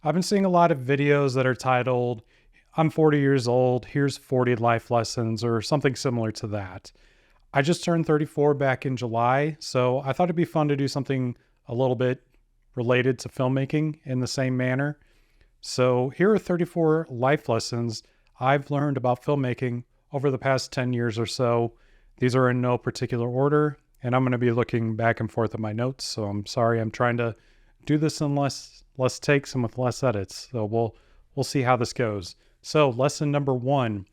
I've been seeing a lot of videos that are titled, I'm 40 years old, here's 40 life lessons, or something similar to that. I just turned 34 back in July, so I thought it'd be fun to do something a little bit related to filmmaking in the same manner. So here are 34 life lessons I've learned about filmmaking over the past 10 years or so. These are in no particular order, and I'm going to be looking back and forth at my notes. So I'm sorry, I'm trying to do this in less takes and with less edits. So we'll see how this goes. So lesson number one: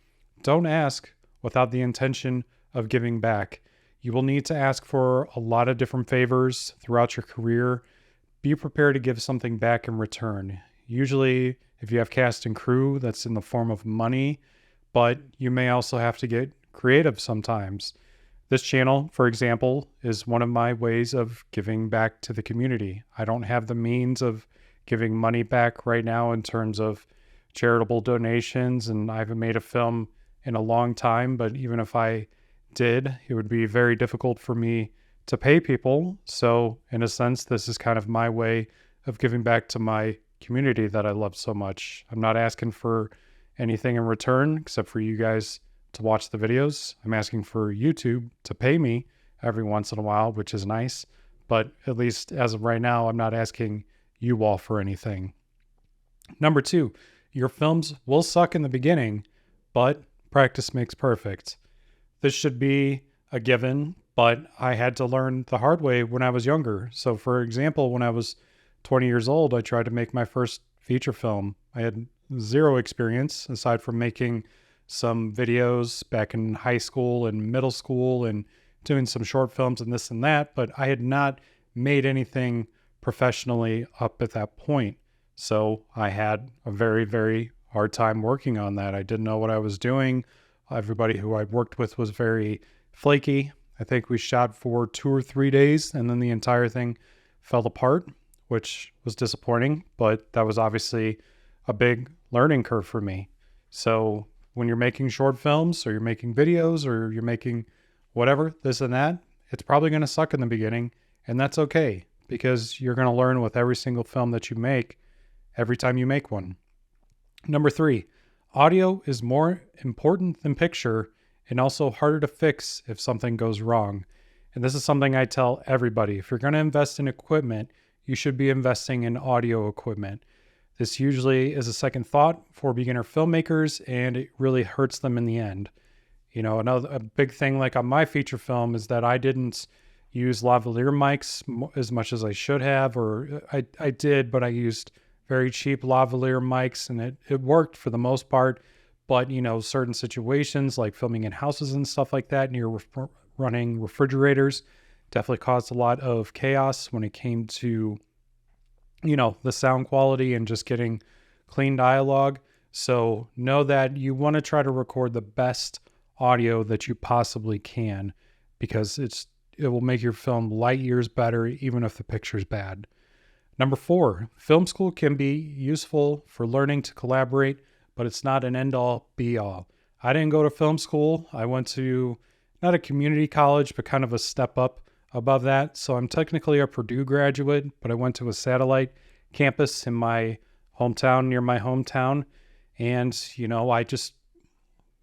don't ask without the intention of giving back. You will need to ask for a lot of different favors throughout your career. Be prepared to give something back in return. Usually, if you have cast and crew, that's in the form of money, but you may also have to get creative sometimes. This channel, for example, is one of my ways of giving back to the community. I don't have the means of giving money back right now in terms of charitable donations, and I haven't made a film in a long time, but even if I did, it would be very difficult for me to pay people. So in a sense, this is kind of my way of giving back to my community that I love so much. I'm not asking for anything in return except for you guys to watch the videos. I'm asking for YouTube to pay me every once in a while, which is nice. But at least as of right now, I'm not asking you all for anything. Number two, your films will suck in the beginning, but practice makes perfect. This should be a given, but I had to learn the hard way when I was younger. So for example, when I was 20 years old, I tried to make my first feature film. I had zero experience aside from making some videos back in high school and middle school and doing some short films and this and that, but I had not made anything professionally up at that point. So I had a very, very hard time working on that. I didn't know what I was doing. Everybody who I worked with was very flaky. I think we shot for 2 or 3 days and then the entire thing fell apart, which was disappointing, but that was obviously a big learning curve for me. So when you're making short films or you're making videos or you're making whatever, this and that, it's probably going to suck in the beginning, and that's okay because you're going to learn with every single film that you make every time you make one. Number three, audio is more important than picture and also harder to fix if something goes wrong. And this is something I tell everybody. If you're going to invest in equipment, you should be investing in audio equipment. This usually is a second thought for beginner filmmakers, and it really hurts them in the end. You know, a big thing like on my feature film is that I didn't use lavalier mics as much as I should have, or I did, but I used very cheap lavalier mics, and it worked for the most part. But, you know, certain situations like filming in houses and stuff like that near running refrigerators definitely caused a lot of chaos when it came to, you know, the sound quality and just getting clean dialogue. So know that you want to try to record the best audio that you possibly can, because it will make your film light years better even if the picture's bad. Number four, film school can be useful for learning to collaborate, but it's not an end-all be-all. I didn't go to film school. I went to not a community college, but kind of a step up above that. So I'm technically a Purdue graduate, but I went to a satellite campus in my hometown, near my hometown. And, you know, I just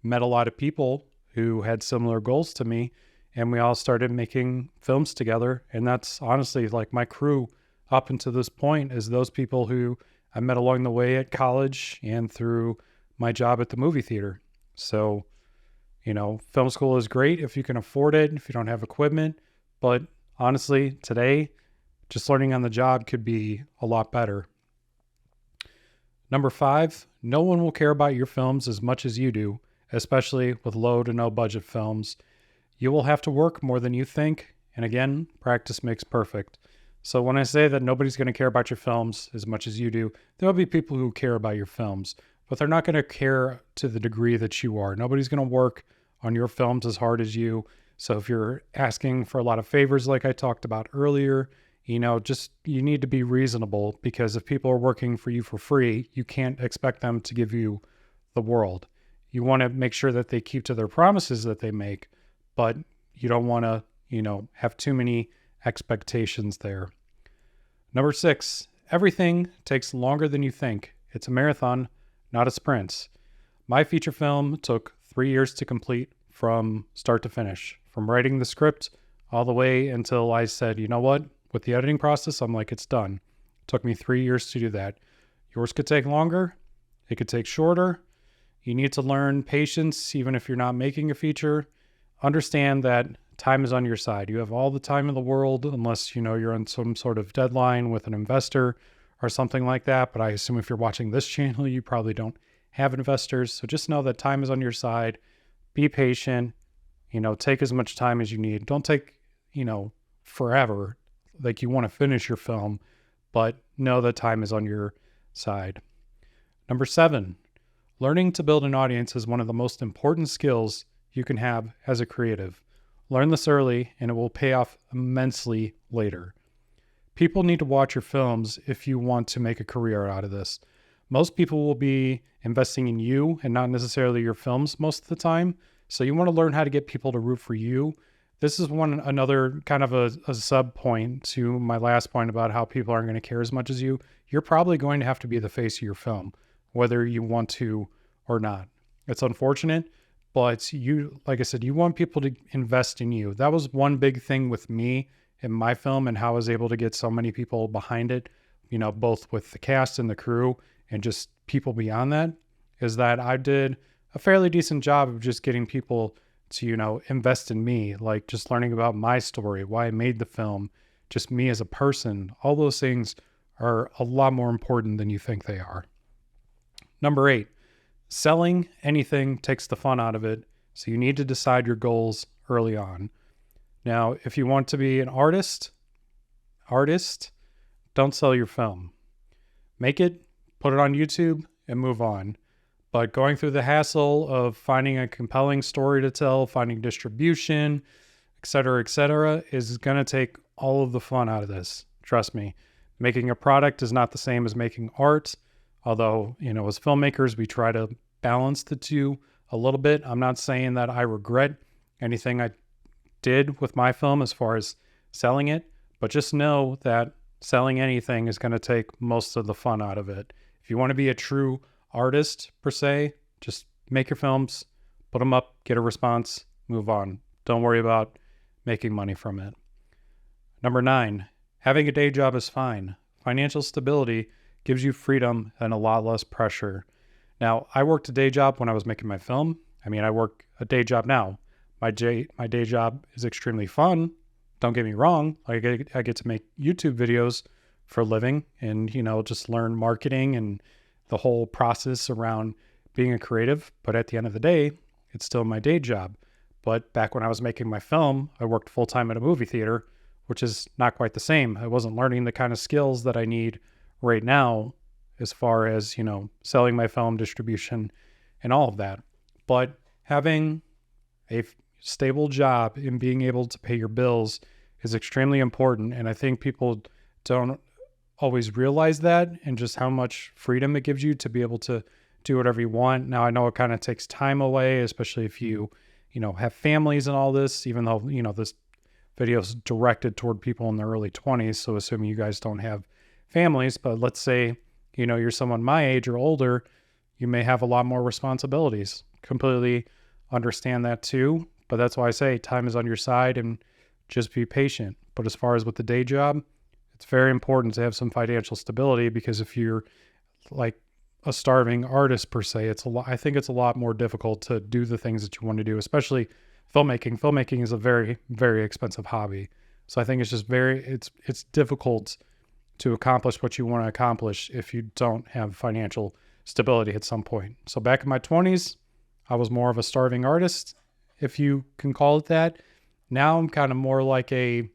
met a lot of people who had similar goals to me, and we all started making films together. And that's honestly like my crew up until this point, is those people who I met along the way at college and through my job at the movie theater. So, you know, film school is great if you can afford it, if you don't have equipment. But honestly, today, just learning on the job could be a lot better. Number five, no one will care about your films as much as you do, especially with low to no budget films. You will have to work more than you think. And again, practice makes perfect. So when I say that nobody's going to care about your films as much as you do, there will be people who care about your films, but they're not going to care to the degree that you are. Nobody's going to work on your films as hard as you. So if you're asking for a lot of favors, like I talked about earlier, you know, just you need to be reasonable, because if people are working for you for free, you can't expect them to give you the world. You want to make sure that they keep to their promises that they make, but you don't want to, you know, have too many expectations there. Number six, Everything takes longer than you think. It's a marathon, not a sprint. My feature film took 3 years to complete from start to finish, from writing the script all the way until I said, you know what, with the editing process, I'm like, it's done. It took me 3 years to do that. Yours could take longer. It could take shorter. You need to learn patience, even if you're not making a feature. Understand that time is on your side. You have all the time in the world, unless, you're on some sort of deadline with an investor or something like that. But I assume if you're watching this channel, you probably don't have investors. So just know that time is on your side. Be patient, take as much time as you need. Don't take, forever. Like you want to finish your film, but know that time is on your side. Number 7, learning to build an audience is one of the most important skills you can have as a creative. Learn this early and it will pay off immensely later. People need to watch your films if you want to make a career out of this. Most people will be investing in you and not necessarily your films most of the time. So you want to learn how to get people to root for you. This is another kind of a sub point to my last point about how people aren't going to care as much as you. You're probably going to have to be the face of your film, whether you want to or not. It's unfortunate, but like I said, you want people to invest in you. That was one big thing with me in my film and how I was able to get so many people behind it, both with the cast and the crew and just people beyond that, is that I did a fairly decent job of just getting people to, invest in me, like just learning about my story, why I made the film, just me as a person. All those things are a lot more important than you think they are. Number 8, selling anything takes the fun out of it. So you need to decide your goals early on. Now, if you want to be an artist, don't sell your film. Make it, put it on YouTube, and move on. But going through the hassle of finding a compelling story to tell, finding distribution, et cetera, is going to take all of the fun out of this. Trust me. Making a product is not the same as making art. Although, as filmmakers, we try to balance the two a little bit. I'm not saying that I regret anything I did with my film as far as selling it, but just know that selling anything is going to take most of the fun out of it. If you want to be a true artist per se, just make your films, put them up, get a response, move on. Don't worry about making money from it. Number 9, having a day job is fine. Financial stability gives you freedom and a lot less pressure. Now, I worked a day job when I was making my film. I work a day job now. My day job is extremely fun. Don't get me wrong. I get to make YouTube videos for a living and, just learn marketing and the whole process around being a creative. But at the end of the day, it's still my day job. But back when I was making my film, I worked full-time at a movie theater, which is not quite the same. I wasn't learning the kind of skills that I need right now as far as, selling my film, distribution, and all of that. But having a stable job and being able to pay your bills is extremely important. And I think people don't always realize that and just how much freedom it gives you to be able to do whatever you want. Now, I know it kind of takes time away, especially if you have families and all this, even though, this video is directed toward people in their early 20s. So assuming you guys don't have families, but let's say, you're someone my age or older, you may have a lot more responsibilities. Completely understand that too. But that's why I say time is on your side and just be patient. But as far as with the day job, it's very important to have some financial stability, because if you're like a starving artist per se, I think it's a lot more difficult to do the things that you want to do, especially filmmaking. Filmmaking is a very, very expensive hobby. So I think it's just it's difficult to accomplish what you want to accomplish if you don't have financial stability at some point. So back in my 20s, I was more of a starving artist, if you can call it that. Now I'm kind of more like a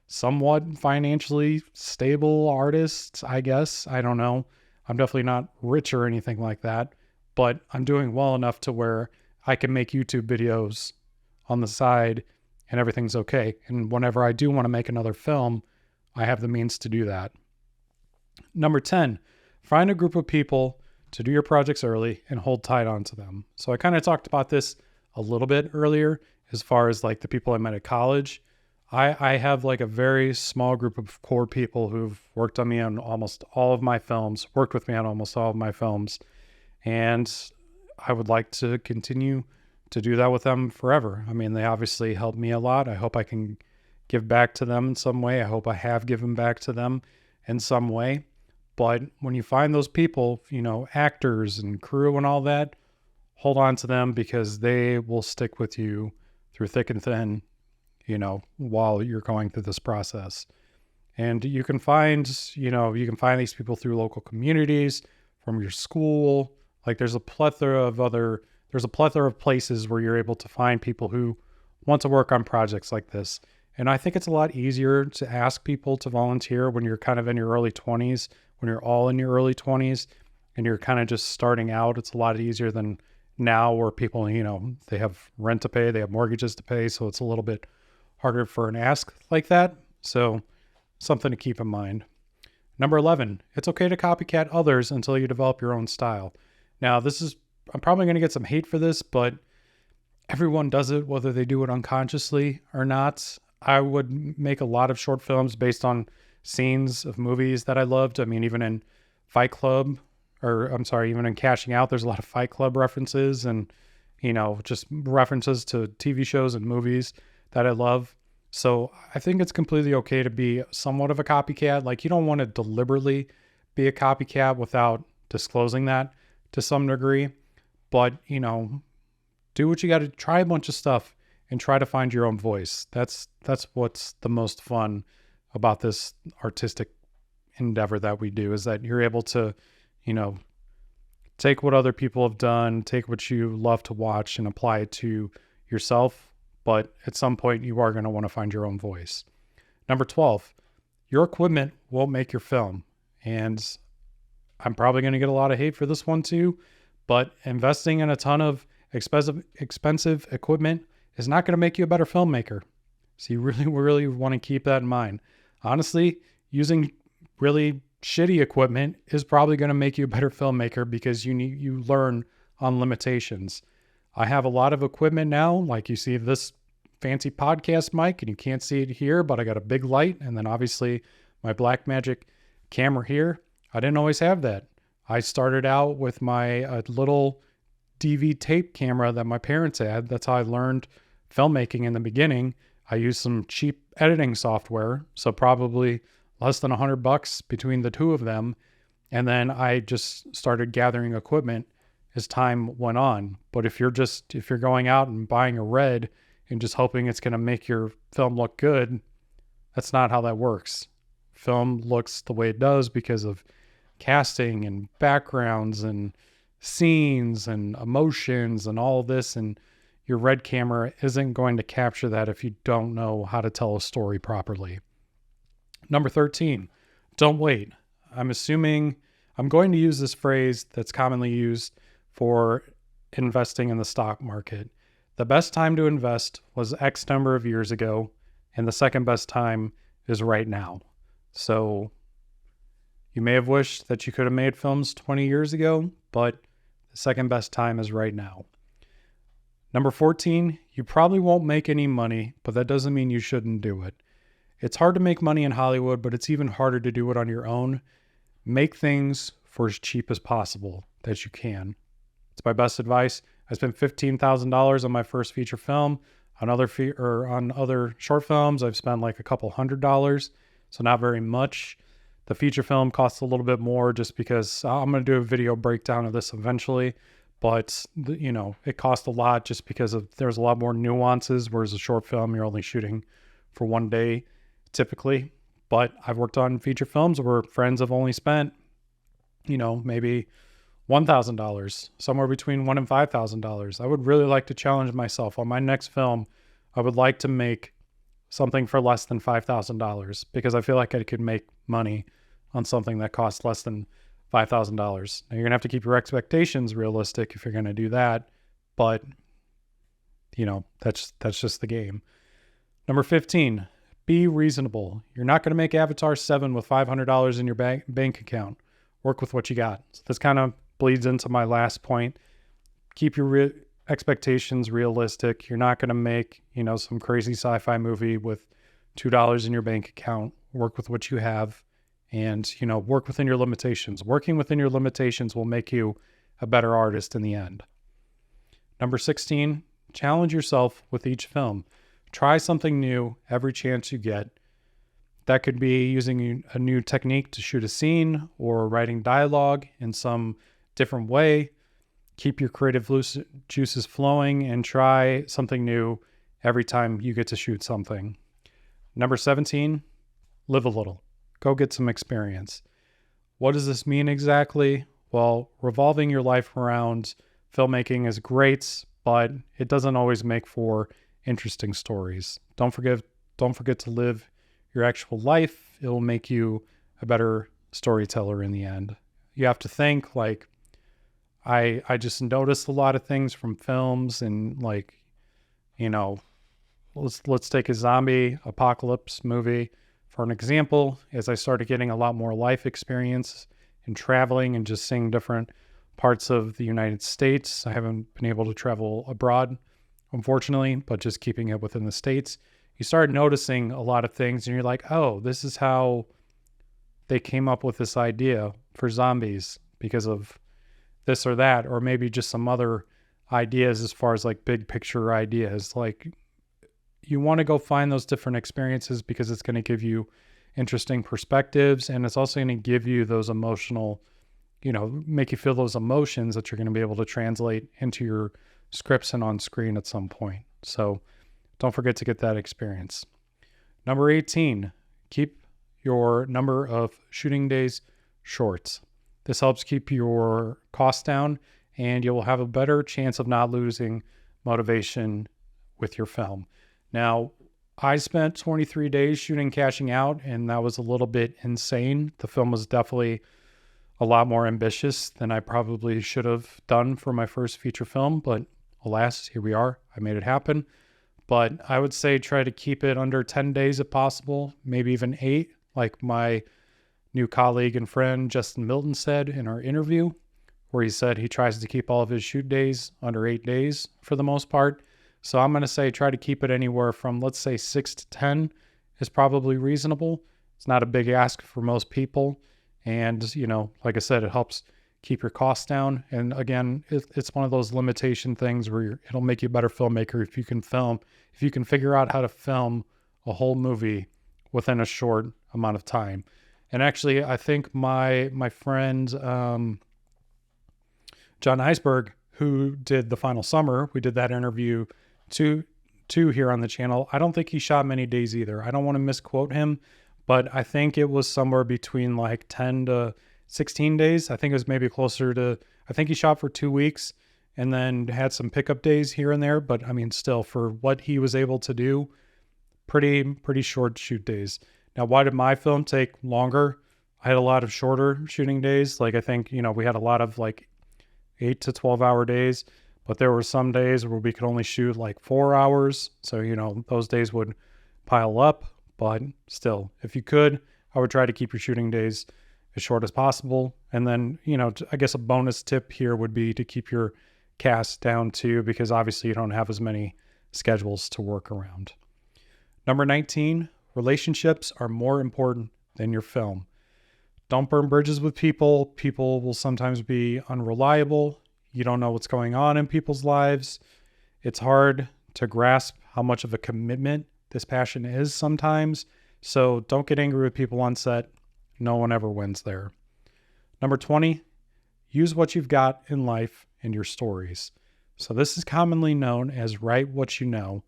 somewhat financially stable artist, I guess. I don't know. I'm definitely not rich or anything like that, but I'm doing well enough to where I can make YouTube videos on the side and everything's okay. And whenever I do want to make another film, I have the means to do that. Number 10, find a group of people to do your projects early and hold tight onto them. So I kind of talked about this a little bit earlier as far as like the people I met at college. I have like a very small group of core people who've worked on me on almost all of my films, worked with me on almost all of my films. And I would like to continue to do that with them forever. I mean, they obviously helped me a lot. I hope I can give back to them in some way. I hope I have given back to them in some way. But when you find those people, actors and crew and all that, hold on to them because they will stick with you through thick and thin, while you're going through this process. And you can find these people through local communities, from your school. Like there's a plethora of places where you're able to find people who want to work on projects like this. And I think it's a lot easier to ask people to volunteer when you're kind of in your early 20s, when you're all in your early 20s and you're kind of just starting out. It's a lot easier than now where people, they have rent to pay, they have mortgages to pay. So it's a little bit harder for an ask like that. So something to keep in mind. Number 11, it's okay to copycat others until you develop your own style. Now, I'm probably going to get some hate for this, but everyone does it, whether they do it unconsciously or not. I would make a lot of short films based on scenes of movies that I loved. I mean, even in even in Cashing Out, there's a lot of Fight Club references and, just references to TV shows and movies that I love. So I think it's completely okay to be somewhat of a copycat. Like you don't want to deliberately be a copycat without disclosing that to some degree, but do what you got to, try a bunch of stuff and try to find your own voice. That's what's the most fun about this artistic endeavor that we do, is that you're able to, take what other people have done, take what you love to watch and apply it to yourself. But at some point you are going to want to find your own voice. Number 12, your equipment won't make your film. And I'm probably going to get a lot of hate for this one too, but investing in a ton of expensive equipment is not going to make you a better filmmaker. So you really, really want to keep that in mind. Honestly, using really shitty equipment is probably going to make you a better filmmaker because you learn on limitations. I have a lot of equipment now, like you see this fancy podcast mic, and you can't see it here, but I got a big light, and then obviously my Blackmagic camera here. I didn't always have that. I started out with my little DV tape camera that my parents had. That's how I learned filmmaking in the beginning. I used some cheap editing software, so probably less than $100 between the two of them. And then I just started gathering equipment as time went on. But if you're going out and buying a red and just hoping it's going to make your film look good, that's not how that works. Film looks the way it does because of casting and backgrounds and scenes and emotions and all of this. And your red camera isn't going to capture that if you don't know how to tell a story properly. Number 13, don't wait. I'm going to use this phrase that's commonly used for investing in the stock market. The best time to invest was X number of years ago, and the second best time is right now. So you may have wished that you could have made films 20 years ago, but the second best time is right now. Number 14, you probably won't make any money, but that doesn't mean you shouldn't do it. It's hard to make money in Hollywood, but it's even harder to do it on your own. Make things for as cheap as possible that you can. It's my best advice. I spent $15,000 on my first feature film. On other short films, I've spent like a couple $100, so not very much. The feature film costs a little bit more just because I'm going to do a video breakdown of this eventually, but it costs a lot just because there's a lot more nuances, whereas a short film, you're only shooting for one day typically. But I've worked on feature films where friends have only spent, maybe $1,000, somewhere between $1,000 and $5,000. I would really like to challenge myself on my next film. I would like to make something for less than $5,000 because I feel like I could make money on something that costs less than $5,000. Now you're gonna have to keep your expectations realistic if you're gonna do that, but that's just the game. Number 15, be reasonable. You're not gonna make Avatar 7 with $500 in your bank account. Work with what you got. So this kind of bleeds into my last point. Keep your expectations realistic. You're not going to make, some crazy sci-fi movie with $2 in your bank account, work with what you have, and, work within your limitations. Working within your limitations will make you a better artist in the end. Number 16, challenge yourself with each film. Try something new every chance you get. That could be using a new technique to shoot a scene or writing dialogue in some different way. Keep your creative juices flowing and try something new every time you get to shoot something. Number 17, live a little. Go get some experience. What does this mean exactly? Well, revolving your life around filmmaking is great, but it doesn't always make for interesting stories. Don't forget to live your actual life. It will make you a better storyteller in the end. You have to think like, I just noticed a lot of things from films and let's take a zombie apocalypse movie for an example. As I started getting a lot more life experience and traveling and just seeing different parts of the United States. I haven't been able to travel abroad, unfortunately, but just keeping it within the States. You start noticing a lot of things and you're like, oh, this is how they came up with this idea for zombies because of this or that, or maybe just some other ideas as far as like big picture ideas. Like you want to go find those different experiences because it's going to give you interesting perspectives, and it's also going to give you those emotional, make you feel those emotions that you're going to be able to translate into your scripts and on screen at some point. So don't forget to get that experience. Number 18, keep your number of shooting days short. This helps keep your costs down, and you'll have a better chance of not losing motivation with your film. Now, I spent 23 days shooting Cashing Out, and that was a little bit insane. The film was definitely a lot more ambitious than I probably should have done for my first feature film, but alas, here we are. I made it happen. But I would say try to keep it under 10 days if possible, maybe even 8, like my new colleague and friend Justin Milton said in our interview, where he said he tries to keep all of his shoot days under 8 days for the most part. So I'm going to say try to keep it anywhere from, let's say, 6 to 10 is probably reasonable. It's not a big ask for most people. And, like I said, it helps keep your costs down. And again, it's one of those limitation things where it'll make you a better filmmaker if you can figure out how to film a whole movie within a short amount of time. And actually, I think my friend John Eisberg, who did The Final Summer, we did that interview two here on the channel. I don't think he shot many days either. I don't want to misquote him, but I think it was somewhere between like 10 to 16 days. I think it was maybe closer to, I think he shot for 2 weeks and then had some pickup days here and there. But I mean, still, for what he was able to do, pretty short shoot days. Now, why did my film take longer? I had a lot of shorter shooting days. Like I think, we had a lot of like 8 to 12 hour days. But there were some days where we could only shoot like 4 hours. So, those days would pile up. But still, if you could, I would try to keep your shooting days as short as possible. And then, I guess a bonus tip here would be to keep your cast down too, because obviously you don't have as many schedules to work around. Number 19, relationships are more important than your film. Don't burn bridges with people. People will sometimes be unreliable. You don't know what's going on in people's lives. It's hard to grasp how much of a commitment this passion is sometimes. So don't get angry with people on set. No one ever wins there. Number 20, use what you've got in life in your stories. So this is commonly known as write what you know.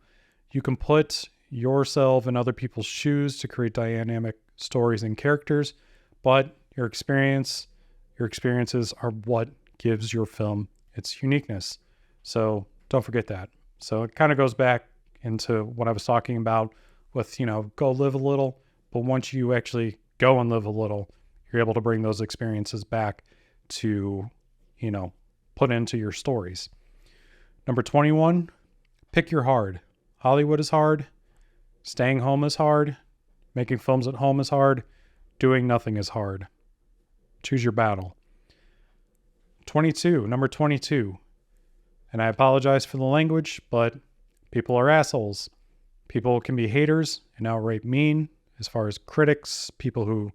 You can put yourself in other people's shoes to create dynamic stories and characters, but your experiences are what gives your film its uniqueness. So don't forget that. So it kind of goes back into what I was talking about with, go live a little. But once you actually go and live a little, you're able to bring those experiences back to, put into your stories. Number 21, pick your hard. Hollywood is hard. Staying home is hard. Making films at home is hard. Doing nothing is hard. Choose your battle. Number 22. And I apologize for the language, but people are assholes. People can be haters and outright mean as far as critics, people who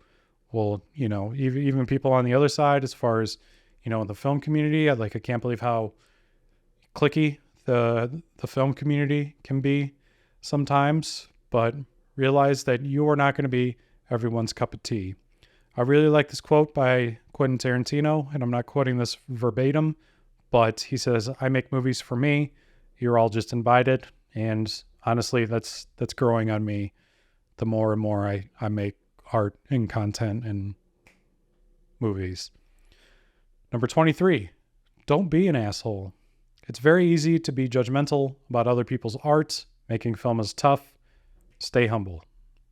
will, even people on the other side as far as, in the film community. I can't believe how cliquey the film community can be sometimes, but realize that you are not going to be everyone's cup of tea. I really like this quote by Quentin Tarantino, and I'm not quoting this verbatim, but he says, "I make movies for me. You're all just invited." And honestly, that's growing on me the more and more I make art and content and movies. Number 23, don't be an asshole. It's very easy to be judgmental about other people's art. Making film is tough. Stay humble.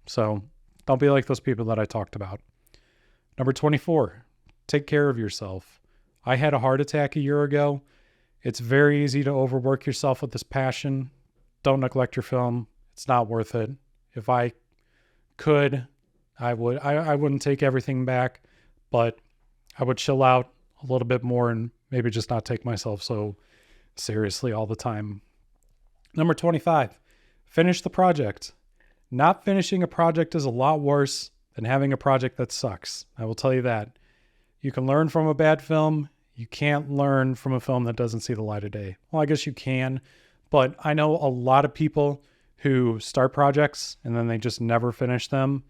So don't be like those people that I talked about. Number 24, take care of yourself. I had a heart attack a year ago. It's very easy to overwork yourself with this passion. Don't neglect your film. It's not worth it. If I could, I would. I wouldn't take everything back, but I would chill out a little bit more and maybe just not take myself so seriously all the time. Number 25, finish the project. Not finishing a project is a lot worse than having a project that sucks. I will tell you that. You can learn from a bad film. You can't learn from a film that doesn't see the light of day. Well, I guess you can, but I know a lot of people who start projects and then they just never finish them.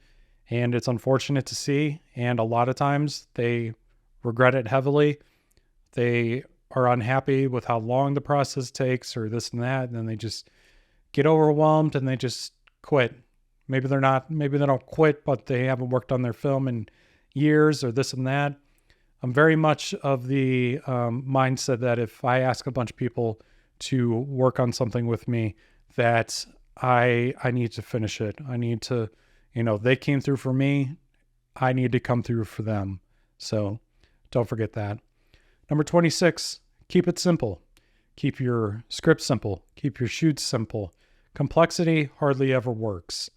And it's unfortunate to see. And a lot of times they regret it heavily. They are unhappy with how long the process takes or this and that. And then they just get overwhelmed and they just quit. Maybe they don't quit, but they haven't worked on their film in years or this and that. I'm very much of the mindset that if I ask a bunch of people to work on something with me, that I need to finish it. I need to, they came through for me. I need to come through for them. So don't forget that. Number 26, keep it simple. Keep your script simple. Keep your shoots simple. Complexity hardly ever works.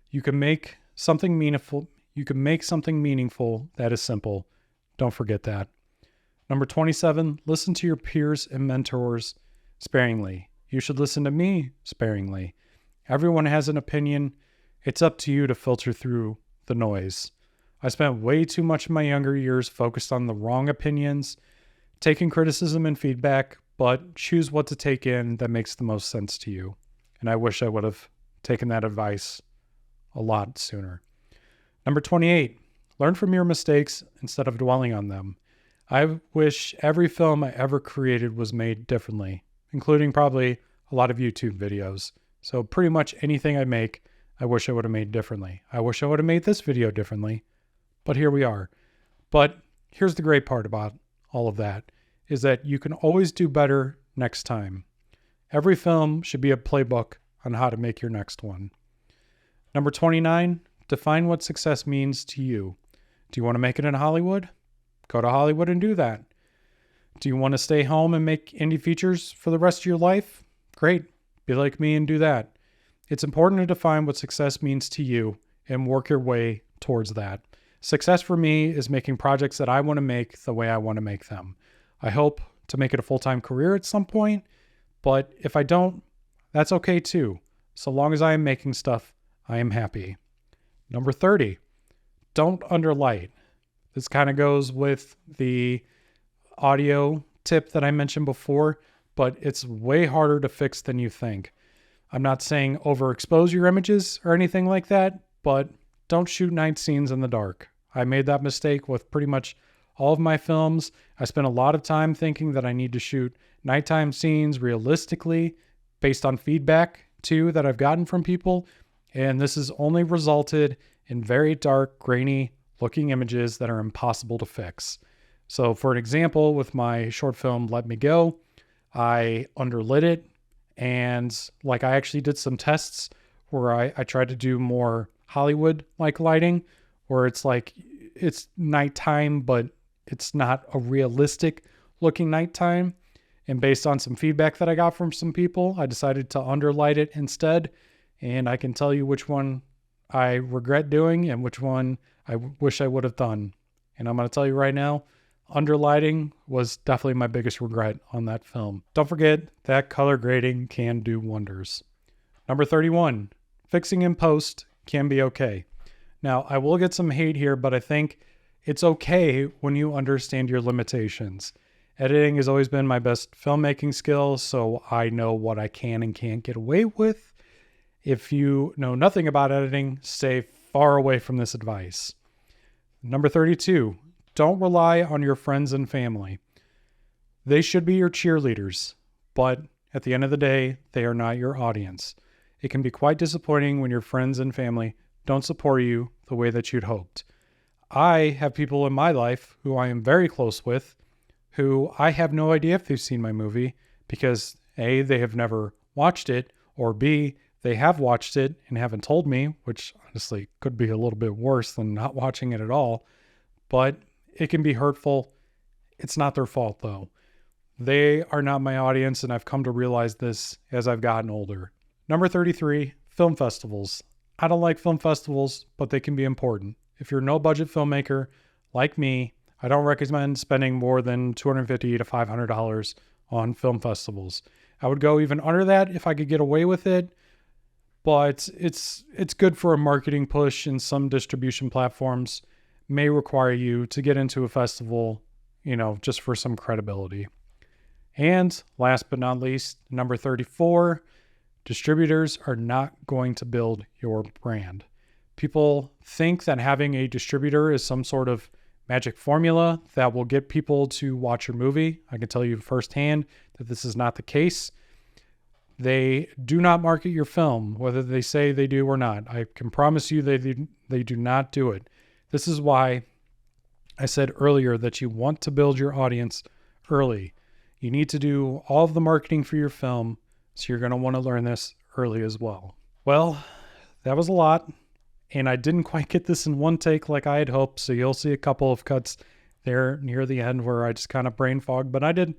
You can make something meaningful. That is simple. Don't forget that. Number 27, listen to your peers and mentors sparingly. You should listen to me sparingly. Everyone has an opinion. It's up to you to filter through the noise. I spent way too much of my younger years focused on the wrong opinions, taking criticism and feedback, but choose what to take in that makes the most sense to you. And I wish I would have taken that advice a lot sooner. Number 28, learn from your mistakes instead of dwelling on them. I wish every film I ever created was made differently, including probably a lot of YouTube videos. So pretty much anything I make, I wish I would have made differently. I wish I would have made this video differently, but here we are. But here's the great part about all of that, is that you can always do better next time. Every film should be a playbook on how to make your next one. Number 29, define what success means to you. Do you want to make it in Hollywood? Go to Hollywood and do that. Do you want to stay home and make indie features for the rest of your life? Great. Be like me and do that. It's important to define what success means to you and work your way towards that. Success for me is making projects that I want to make the way I want to make them. I hope to make it a full-time career at some point, but if I don't, that's okay too. So long as I am making stuff, I am happy. Number 30, don't underlight. This kind of goes with the audio tip that I mentioned before, but it's way harder to fix than you think. I'm not saying overexpose your images or anything like that, but don't shoot night scenes in the dark. I made that mistake with pretty much all of my films. I spent a lot of time thinking that I need to shoot nighttime scenes realistically based on feedback too that I've gotten from people. And this has only resulted in very dark, grainy looking images that are impossible to fix. So for an example, with my short film, Let Me Go, I underlit it. And I actually did some tests where I tried to do more Hollywood-like lighting, where it's nighttime, but it's not a realistic looking nighttime. And based on some feedback that I got from some people, I decided to underlight it instead. And I can tell you which one I regret doing and which one I wish I would have done. And I'm going to tell you right now, underlighting was definitely my biggest regret on that film. Don't forget that color grading can do wonders. Number 31, fixing in post can be okay. Now, I will get some hate here, but I think it's okay when you understand your limitations. Editing has always been my best filmmaking skill, so I know what I can and can't get away with. If you know nothing about editing, stay far away from this advice. Number 32, don't rely on your friends and family. They should be your cheerleaders, but at the end of the day, they are not your audience. It can be quite disappointing when your friends and family don't support you the way that you'd hoped. I have people in my life who I am very close with who I have no idea if they've seen my movie because A, they have never watched it, or B, they have watched it and haven't told me, which honestly could be a little bit worse than not watching it at all. But it can be hurtful. It's not their fault though. They are not my audience, and I've come to realize this as I've gotten older. Number 33, film festivals. I don't like film festivals, but they can be important. If you're a no-budget filmmaker like me, I don't recommend spending more than $250 to $500 on film festivals. I would go even under that if I could get away with it, but it's good for a marketing push, and some distribution platforms may require you to get into a festival, just for some credibility. And last but not least, number 34, distributors are not going to build your brand. People think that having a distributor is some sort of magic formula that will get people to watch your movie. I can tell you firsthand that this is not the case. They do not market your film, whether they say they do or not. I can promise you they do not do it. This is why I said earlier that you want to build your audience early. You need to do all of the marketing for your film, so you're going to want to learn this early as well. Well, that was a lot, and I didn't quite get this in one take like I had hoped, so you'll see a couple of cuts there near the end where I just kind of brain fogged, but I did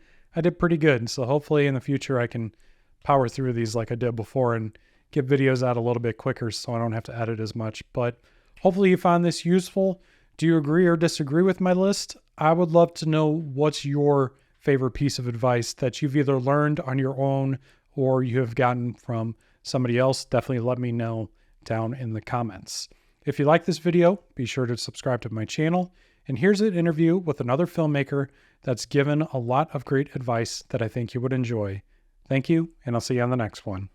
pretty good. So hopefully in the future I can power through these like I did before and get videos out a little bit quicker so I don't have to edit as much. But hopefully you found this useful. Do you agree or disagree with my list? I would love to know what's your favorite piece of advice that you've either learned on your own or you have gotten from somebody else. Definitely let me know down in the comments. If you like this video, be sure to subscribe to my channel. And here's an interview with another filmmaker that's given a lot of great advice that I think you would enjoy. Thank you, and I'll see you on the next one.